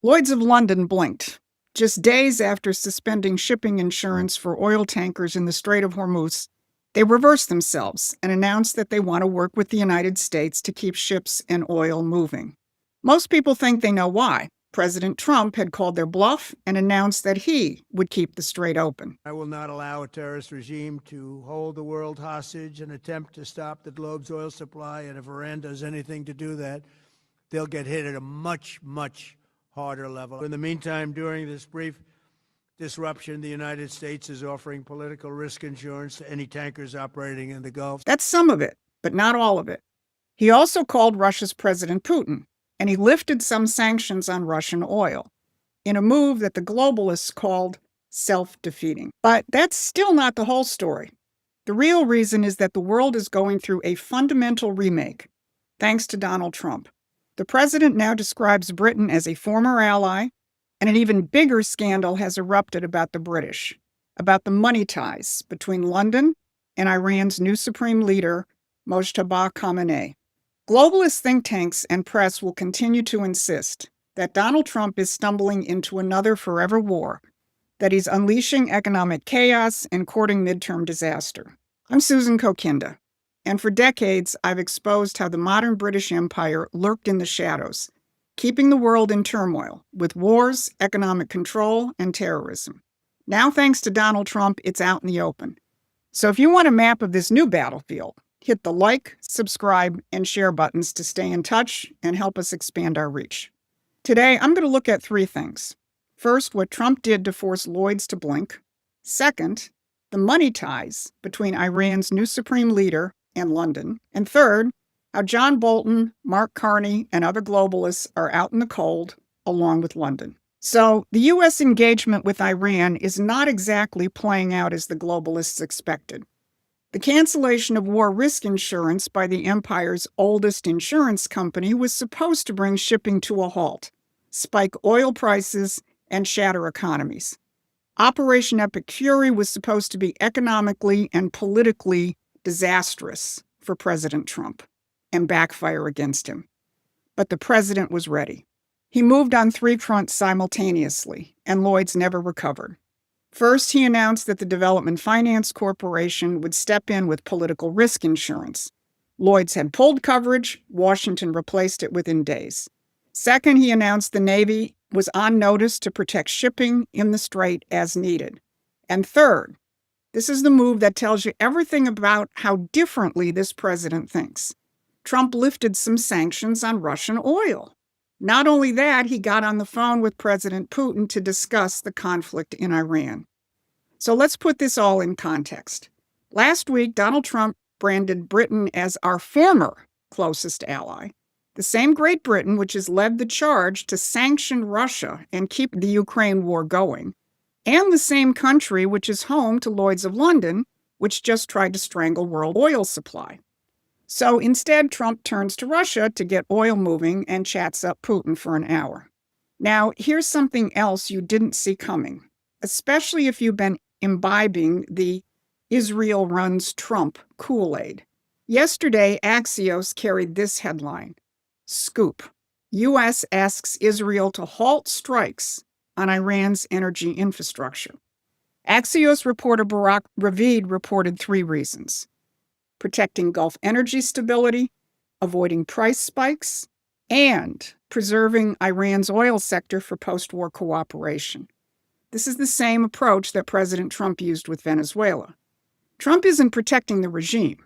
Lloyd's of London blinked. Just days after suspending shipping insurance for oil tankers in the Strait of Hormuz, they reversed themselves and announced that they want to work with the United States to keep ships and oil moving. Most people think they know why. President Trump had called their bluff and announced that he would keep the strait open. I will not allow a terrorist regime to hold the world hostage and attempt to stop the globe's oil supply, and if Iran does anything to do that, they'll get hit at a much, much harder level. In the meantime, during this brief disruption, the United States is offering political risk insurance to any tankers operating in the Gulf. That's some of it, but not all of it. He also called Russia's President Putin, and he lifted some sanctions on Russian oil, in a move that the globalists called self-defeating. But that's still not the whole story. The real reason is that the world is going through a fundamental remake, thanks to Donald Trump. The president now describes Britain as a former ally, and an even bigger scandal has erupted about the British, about the money ties between London and Iran's new supreme leader, Mojtaba Khamenei. Globalist think tanks and press will continue to insist that Donald Trump is stumbling into another forever war, that he's unleashing economic chaos and courting midterm disaster. I'm Susan Kokinda, and for decades I've exposed how the modern British Empire lurked in the shadows, keeping the world in turmoil with wars, economic control, and terrorism. Now, thanks to Donald Trump, it's out in the open. So if you want a map of this new battlefield, hit the like, subscribe, and share buttons to stay in touch and help us expand our reach. Today, I'm going to look at three things. First, what Trump did to force Lloyd's to blink. Second, the money ties between Iran's new supreme leader and London. And third, how John Bolton, Mark Carney, and other globalists are out in the cold, along with London. So the U.S. engagement with Iran is not exactly playing out as the globalists expected. The cancellation of war risk insurance by the empire's oldest insurance company was supposed to bring shipping to a halt, spike oil prices, and shatter economies. Operation Epic Fury was supposed to be economically and politically disastrous for President Trump and backfire against him. But the president was ready. He moved on three fronts simultaneously, and Lloyd's never recovered. First, he announced that the Development Finance Corporation would step in with political risk insurance. Lloyd's had pulled coverage. Washington replaced it within days. Second, he announced the Navy was on notice to protect shipping in the strait as needed. And third, this is the move that tells you everything about how differently this president thinks. Trump lifted some sanctions on Russian oil. Not only that, he got on the phone with President Putin to discuss the conflict in Iran. So let's put this all in context. Last week, Donald Trump branded Britain as our former closest ally, the same Great Britain which has led the charge to sanction Russia and keep the Ukraine war going, and the same country which is home to Lloyd's of London, which just tried to strangle world oil supply. So instead, Trump turns to Russia to get oil moving and chats up Putin for an hour. Now, here's something else you didn't see coming, especially if you've been imbibing the Israel runs Trump Kool-Aid. Yesterday, Axios carried this headline: Scoop. U.S. asks Israel to halt strikes on Iran's energy infrastructure. Axios reporter Barak Ravid reported three reasons: protecting Gulf energy stability, avoiding price spikes, and preserving Iran's oil sector for post-war cooperation. This is the same approach that President Trump used with Venezuela. Trump isn't protecting the regime.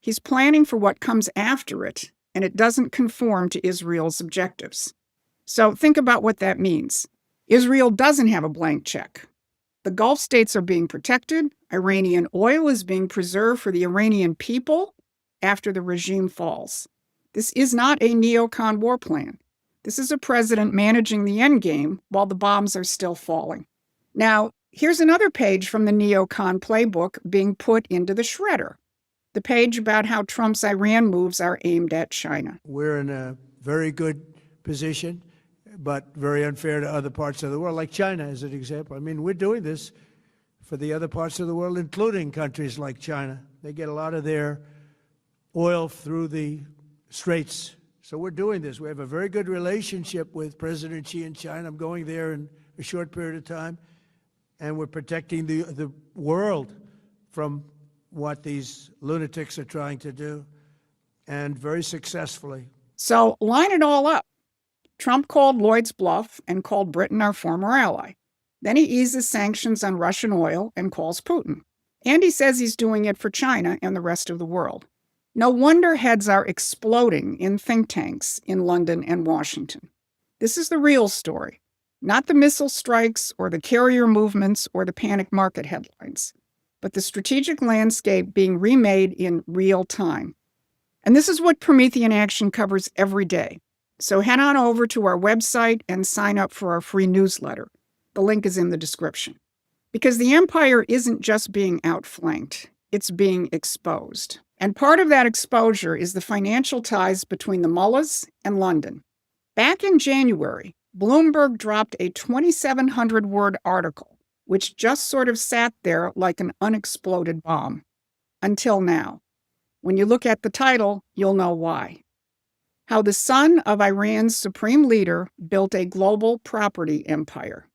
He's planning for what comes after it, and it doesn't conform to Israel's objectives. So think about what that means. Israel doesn't have a blank check. The Gulf states are being protected. Iranian oil is being preserved for the Iranian people after the regime falls. This is not a neocon war plan. This is a president managing the endgame while the bombs are still falling. Now, here's another page from the neocon playbook being put into the shredder. The page about how Trump's Iran moves are aimed at China. We're in a very good position, but very unfair to other parts of the world, like China as an example. I mean, we're doing this for the other parts of the world, including countries like China. They get a lot of their oil through the straits, So we're doing this. We have a very good relationship with President Xi in China. I'm going there in a short period of time, and we're protecting the world from what these lunatics are trying to do, and very successfully. So line it all up. Trump called Lloyd's bluff and called Britain our former ally. Then he eases sanctions on Russian oil and calls Putin. And he says he's doing it for China and the rest of the world. No wonder heads are exploding in think tanks in London and Washington. This is the real story, not the missile strikes or the carrier movements or the panic market headlines, but the strategic landscape being remade in real time. And this is what Promethean Action covers every day. So head on over to our website and sign up for our free newsletter. The link is in the description. Because the empire isn't just being outflanked, it's being exposed. And part of that exposure is the financial ties between the mullahs and London. Back in January, Bloomberg dropped a 2,700-word article, which just sort of sat there like an unexploded bomb. Until now. When you look at the title, you'll know why. How the son of Iran's supreme leader built a global property empire.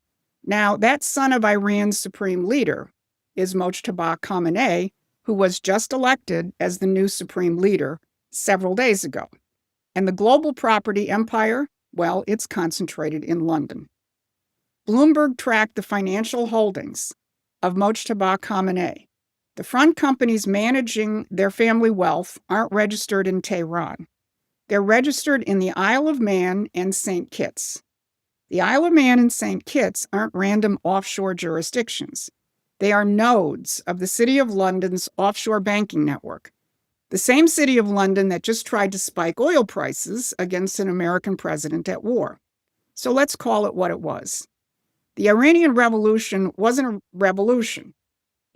Now, that son of Iran's supreme leader is Mojtaba Khamenei, who was just elected as the new supreme leader several days ago. And the global property empire, well, it's concentrated in London. Bloomberg tracked the financial holdings of Mojtaba Khamenei. The front companies managing their family wealth aren't registered in Tehran. They're registered in the Isle of Man and St. Kitts. The Isle of Man and St. Kitts aren't random offshore jurisdictions. They are nodes of the City of London's offshore banking network, the same City of London that just tried to spike oil prices against an American president at war. So let's call it what it was. The Iranian Revolution wasn't a revolution.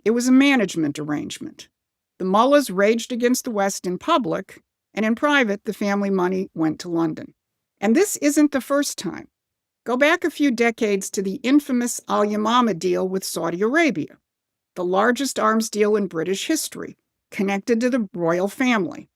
It was a management arrangement. The mullahs raged against the West in public, and in private, the family money went to London. And this isn't the first time. Go back a few decades to the infamous Al-Yamama deal with Saudi Arabia, the largest arms deal in British history, connected to the royal family.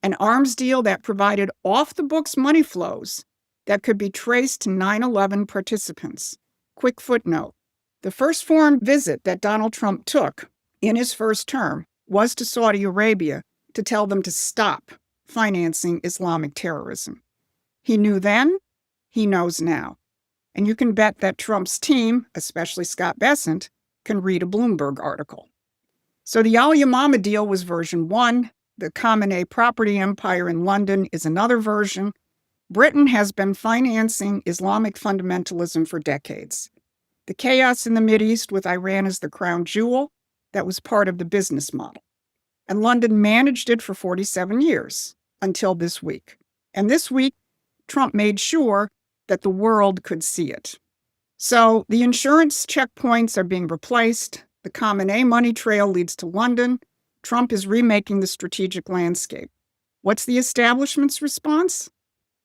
An arms deal that provided off-the-books money flows that could be traced to 9/11 participants. Quick footnote. The first foreign visit that Donald Trump took in his first term was to Saudi Arabia to tell them to stop financing Islamic terrorism. He knew then, he knows now. And you can bet that Trump's team, especially Scott Bessent, can read a Bloomberg article. So the Al-Yamama deal was version 1. The Khamenei property empire in London is another version. Britain has been financing Islamic fundamentalism for decades. The chaos in the Mideast with Iran as the crown jewel, that was part of the business model. And London managed it for 47 years, until this week. And this week, Trump made sure that the world could see it. So the insurance checkpoints are being replaced. The Khamenei money trail leads to London. Trump is remaking the strategic landscape. What's the establishment's response?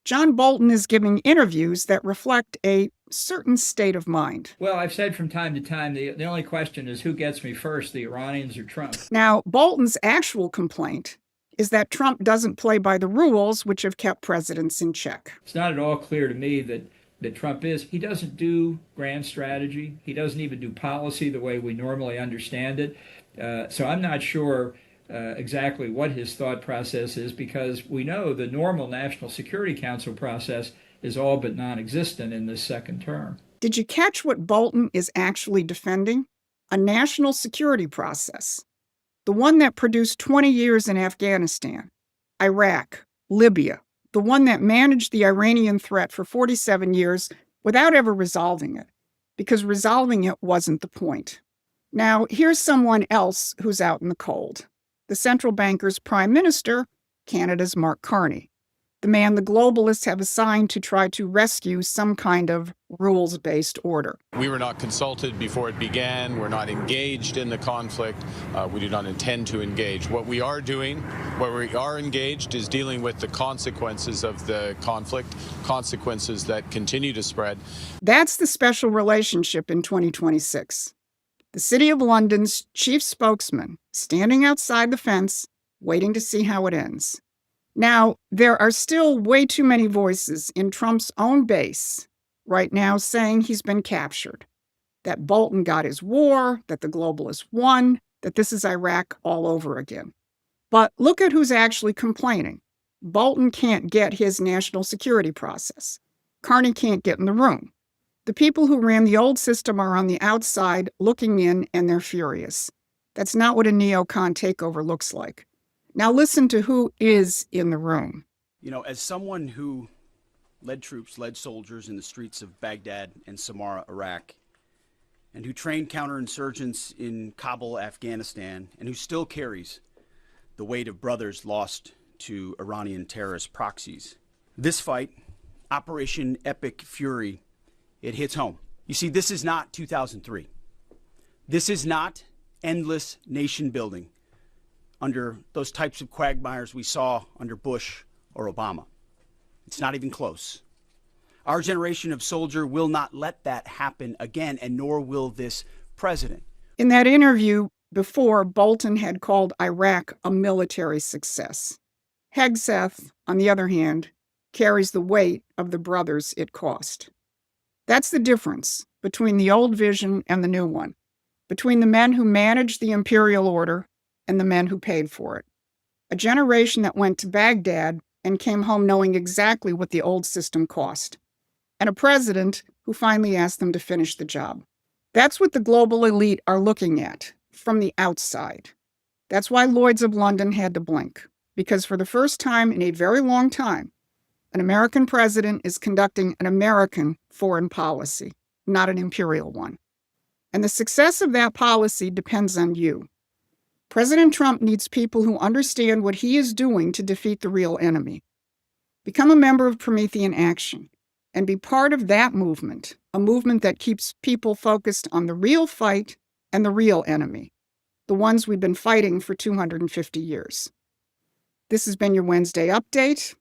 John Bolton is giving interviews that reflect a certain state of mind. Well, I've said from time to time, the only question is who gets me first, the Iranians or Trump? Now, Bolton's actual complaint is that Trump doesn't play by the rules which have kept presidents in check. It's not at all clear to me that Trump is. He doesn't do grand strategy. He doesn't even do policy the way we normally understand it. So I'm not sure exactly what his thought process is, because we know the normal National Security Council process is all but non-existent in this second term. Did you catch what Bolton is actually defending? A national security process. The one that produced 20 years in Afghanistan, Iraq, Libya, the one that managed the Iranian threat for 47 years without ever resolving it, because resolving it wasn't the point. Now, here's someone else who's out in the cold. The central banker's prime minister, Canada's Mark Carney, the man the globalists have assigned to try to rescue some kind of rules-based order. We were not consulted before it began. We're not engaged in the conflict. We do not intend to engage. What we are doing, where we are engaged, is dealing with the consequences of the conflict, consequences that continue to spread. That's the special relationship in 2026. The City of London's chief spokesman standing outside the fence, waiting to see how it ends. Now, there are still way too many voices in Trump's own base right now saying he's been captured, that Bolton got his war, that the globalists won, that this is Iraq all over again. But look at who's actually complaining. Bolton can't get his national security process. Carney can't get in the room. The people who ran the old system are on the outside looking in, and they're furious. That's not what a neocon takeover looks like. Now listen to who is in the room. You know, as someone who led troops, led soldiers in the streets of Baghdad and Samarra, Iraq, and who trained counterinsurgents in Kabul, Afghanistan, and who still carries the weight of brothers lost to Iranian terrorist proxies, this fight, Operation Epic Fury, it hits home. You see, this is not 2003. This is not endless nation building under those types of quagmires we saw under Bush or Obama. It's not even close. Our generation of soldier will not let that happen again, and nor will this president. In that interview before, Bolton had called Iraq a military success. Hegseth, on the other hand, carries the weight of the brothers it cost. That's the difference between the old vision and the new one, between the men who managed the imperial order and the men who paid for it. A generation that went to Baghdad and came home knowing exactly what the old system cost, and a president who finally asked them to finish the job. That's what the global elite are looking at from the outside. That's why Lloyd's of London had to blink, because for the first time in a very long time, an American president is conducting an American foreign policy, not an imperial one. And the success of that policy depends on you. President Trump needs people who understand what he is doing to defeat the real enemy. Become a member of Promethean Action and be part of that movement, a movement that keeps people focused on the real fight and the real enemy, the ones we've been fighting for 250 years. This has been your Wednesday update.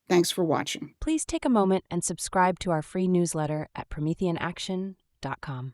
Thanks for watching. Please take a moment and subscribe to our free newsletter at prometheanaction.com.